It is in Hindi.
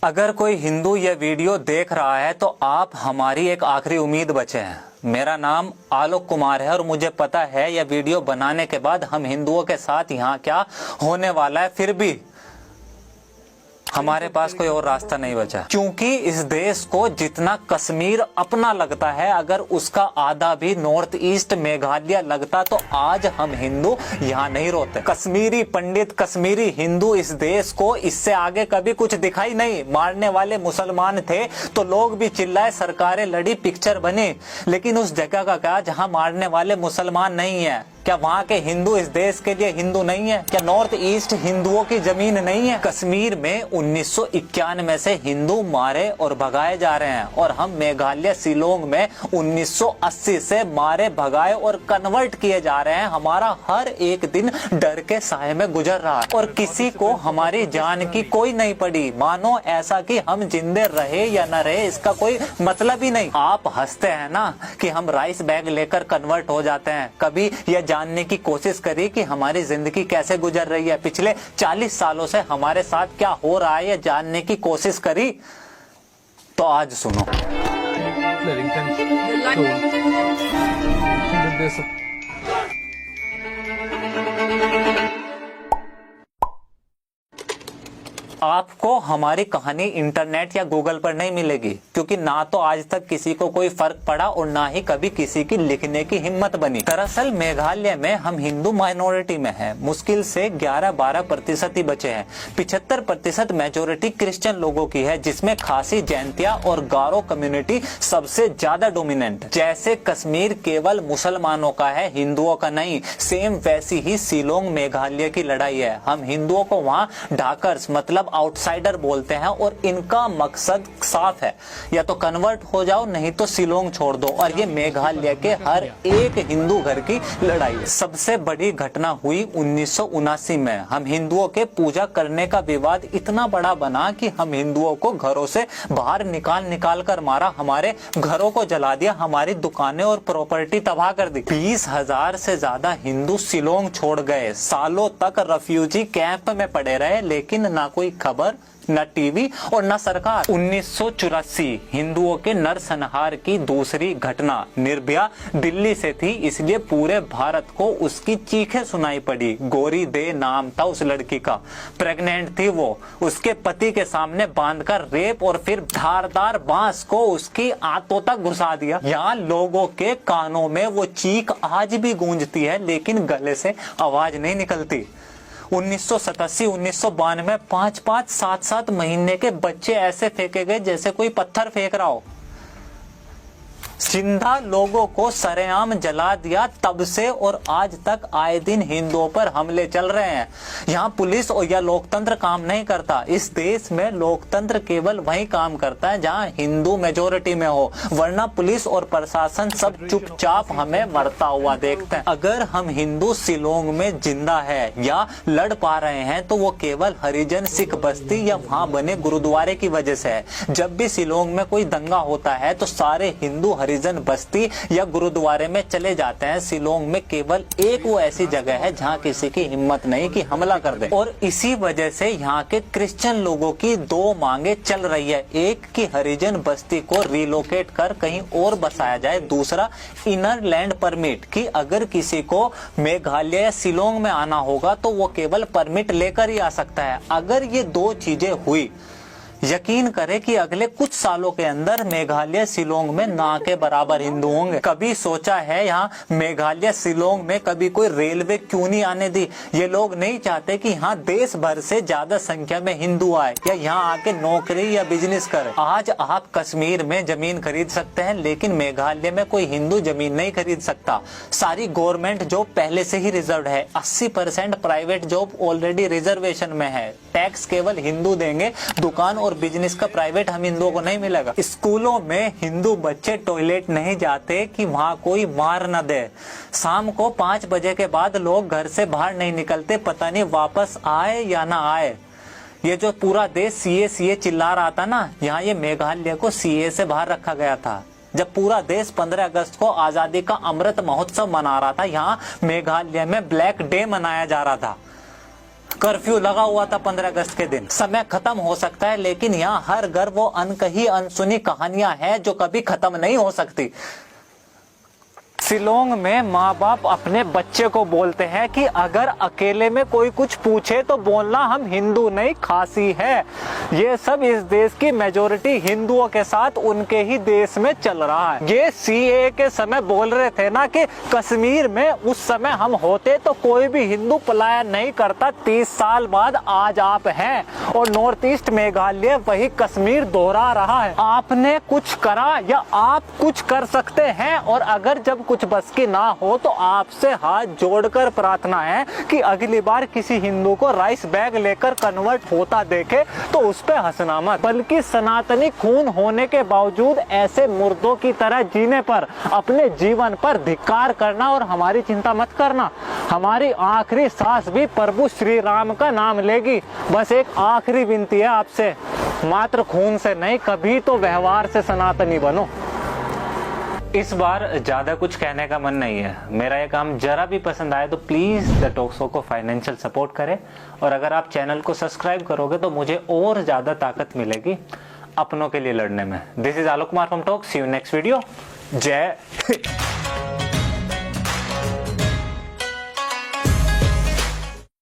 अगर कोई हिंदू यह वीडियो देख रहा है तो आप हमारी एक आखिरी उम्मीद बचे हैं। मेरा नाम आलोक कुमार है और मुझे पता है यह वीडियो बनाने के बाद हम हिंदुओं के साथ यहाँ क्या होने वाला है, फिर भी हमारे पास कोई और रास्ता नहीं बचा, क्योंकि इस देश को जितना कश्मीर अपना लगता है, अगर उसका आधा भी नॉर्थ ईस्ट मेघालय लगता तो आज हम हिंदू यहाँ नहीं रोते। कश्मीरी पंडित, कश्मीरी हिंदू इस देश को इससे आगे कभी कुछ दिखाई नहीं। मारने वाले मुसलमान थे तो लोग भी चिल्लाए, सरकारें लड़ी, पिक्चर बनी, लेकिन उस जगह का क्या जहाँ मारने वाले मुसलमान नहीं है? क्या वहाँ के हिंदू इस देश के लिए हिंदू नहीं है? क्या नॉर्थ ईस्ट हिंदुओं की जमीन नहीं है? कश्मीर में 1991 से हिंदू मारे और भगाए जा रहे हैं और हम मेघालय शिलोंग में 1980 से मारे भगाए और कन्वर्ट किए जा रहे हैं। हमारा हर एक दिन डर के साए में गुजर रहा है और किसी को हमारी जान की कोई नहीं पड़ी। मानो ऐसा कि हम जिंदे रहे या न रहे इसका कोई मतलब ही नहीं। आप हंसते हैं ना कि हम राइस बैग लेकर कन्वर्ट हो जाते हैं। कभी यह जानने की कोशिश करी कि हमारी जिंदगी कैसे गुजर रही है, पिछले 40 सालों से हमारे साथ क्या हो रहा है, यह जानने की कोशिश करी? तो आज सुनो। आपको हमारी कहानी इंटरनेट या गूगल पर नहीं मिलेगी, क्योंकि ना तो आज तक किसी को कोई फर्क पड़ा और ना ही कभी किसी की लिखने की हिम्मत बनी। दरअसल मेघालय में हम हिंदू माइनॉरिटी में हैं। मुश्किल से 11-12% ही बचे हैं। 75% मेजोरिटी क्रिश्चियन लोगों की है, जिसमें खासी, जैंतिया और गारो कम्युनिटी सबसे ज्यादा डोमिनेंट। जैसे कश्मीर केवल मुसलमानों का है, हिंदुओं का नहीं, सेम वैसी ही शिलोंग मेघालय की लड़ाई है। हम हिंदुओं को वहाँ ढाकर्स मतलब आउटसाइडर बोलते हैं और इनका मकसद साफ है, या तो कन्वर्ट हो जाओ नहीं तो शिलोंग छोड़ दो। और ये मेघालय के हर एक हिंदू घर की लड़ाई है। सबसे बड़ी घटना हुई 1979 में। हम हिंदुओं के पूजा करने का विवाद इतना बड़ा बना कि हम हिंदुओं को घरों से बाहर निकाल कर मारा, हमारे घरों को जला दिया, हमारी दुकानें और प्रॉपर्टी तबाह कर दी। 20,000 से ज्यादा हिंदू शिलोंग छोड़ गए। सालों तक रेफ्यूजी कैंप में पड़े रहे, लेकिन ना कोई खबर, न टीवी और न सरकार। 1984 हिंदुओं के नरसंहार की दूसरी घटना निर्भया दिल्ली से थी, इसलिए पूरे भारत को उसकी चीखें सुनाई पड़ी। गौरी दे नाम था उस लड़की का, प्रेग्नेंट थी वो। उसके पति के सामने बांधकर रेप और फिर धारदार बांस को उसकी आंतों तक घुसा दिया। यहाँ लोगों के कानों में वो चीख आज भी गूंजती है, लेकिन गले से आवाज नहीं निकलती। 1987-1992 5-5, 7-7 महीने के बच्चे ऐसे फेंके गए जैसे कोई पत्थर फेंक रहा हो। जिंदा लोगों को सरेआम जला दिया। तब से और आज तक आए दिन हिंदुओं पर हमले चल रहे हैं। यहाँ पुलिस और या लोकतंत्र काम नहीं करता। इस देश में लोकतंत्र केवल वही काम करता है जहाँ हिंदू मेजोरिटी में हो, वरना पुलिस और प्रशासन सब चुपचाप हमें मरता हुआ देखते हैं। अगर हम हिंदू शिलोंग में जिंदा है या लड़ पा रहे हैं तो वो केवल हरिजन सिख बस्ती या वहाँ बने गुरुद्वारे की वजह से है। जब भी शिलोंग में कोई दंगा होता है तो सारे हिंदू हरिजन बस्ती या गुरुद्वारे में चले जाते हैं। शिलोंग में केवल एक वो ऐसी जगह है जहाँ किसी की हिम्मत नहीं कि हमला कर दे, और इसी वजह से यहाँ के क्रिश्चियन लोगों की दो मांगे चल रही है। एक कि हरिजन बस्ती को रिलोकेट कर कहीं और बसाया जाए, दूसरा इनर लैंड परमिट कि अगर किसी को मेघालय या शिलोंग में आना होगा तो वो केवल परमिट लेकर ही आ सकता है। अगर ये दो चीजें हुई, यकीन करें कि अगले कुछ सालों के अंदर मेघालय शिलोंग में ना के बराबर हिंदू होंगे। कभी सोचा है यहाँ मेघालय शिलोंग में कभी कोई रेलवे क्यों नहीं आने दी? ये लोग नहीं चाहते कि यहाँ देश भर से ज्यादा संख्या में हिंदू आए या यहाँ आके नौकरी या बिजनेस करे। आज आप कश्मीर में जमीन खरीद सकते हैं, लेकिन मेघालय में कोई हिंदू जमीन नहीं खरीद सकता। सारी गवर्नमेंट जॉब पहले से ही रिजर्व है। 80% प्राइवेट जॉब ऑलरेडी रिजर्वेशन में है। टैक्स केवल हिंदू देंगे, दुकान और बिजनेस का प्राइवेट हम हिंदुओं को नहीं मिलेगा। स्कूलों में हिंदू बच्चे टॉयलेट नहीं जाते कि वहाँ कोई मार न दे। शाम को 5 बजे के बाद लोग घर से बाहर नहीं निकलते, पता नहीं वापस आए या ना आए। ये जो पूरा देश सीए चिल्ला रहा था ना, यहाँ ये मेघालय को सीए से बाहर रखा गया था। जब पूरा देश 15 अगस्त को आजादी का अमृत महोत्सव मना रहा था, यहाँ मेघालय में ब्लैक डे मनाया जा रहा था। कर्फ्यू लगा हुआ था 15 अगस्त के दिन। समय खत्म हो सकता है, लेकिन यहाँ हर घर वो अनकही अनसुनी कहानियां हैं जो कभी खत्म नहीं हो सकती। शिलोंग में माँ बाप अपने बच्चे को बोलते हैं कि अगर अकेले में कोई कुछ पूछे तो बोलना हम हिंदू नहीं खासी है। ये सब इस देश की मेजोरिटी हिंदुओं के साथ उनके ही देश में चल रहा है। ये सीएए के समय बोल रहे थे ना कि कश्मीर में उस समय हम होते तो कोई भी हिंदू पलायन नहीं करता। 30 साल बाद आज आप हैं और नॉर्थ ईस्ट मेघालय वही कश्मीर दोहरा रहा है। आपने कुछ करा या आप कुछ कर सकते हैं, और अगर जब कुछ बस की ना हो तो आपसे हाथ जोड़कर प्रार्थना है कि अगली बार किसी हिंदू को राइस बैग लेकर कन्वर्ट होता देखे तो उस पे हंसना मत, बल्कि सनातनी खून होने के बावजूद ऐसे मुर्दों की तरह जीने पर, अपने जीवन पर धिक्कार करना और हमारी चिंता मत करना। हमारी आखिरी सांस भी प्रभु श्री राम का नाम लेगी। बस एक आखिरी विनती है आपसे, मात्र खून से नहीं, कभी तो व्यवहार से सनातनी बनो। इस बार ज्यादा कुछ कहने का मन नहीं है। मेरा ये काम जरा भी पसंद आए तो प्लीज द टॉक शो को फाइनेंशियल सपोर्ट करें, और अगर आप चैनल को सब्सक्राइब करोगे तो मुझे और ज्यादा ताकत मिलेगी अपनों के लिए लड़ने में। This is Alok Kumar from talk. See you next video. जय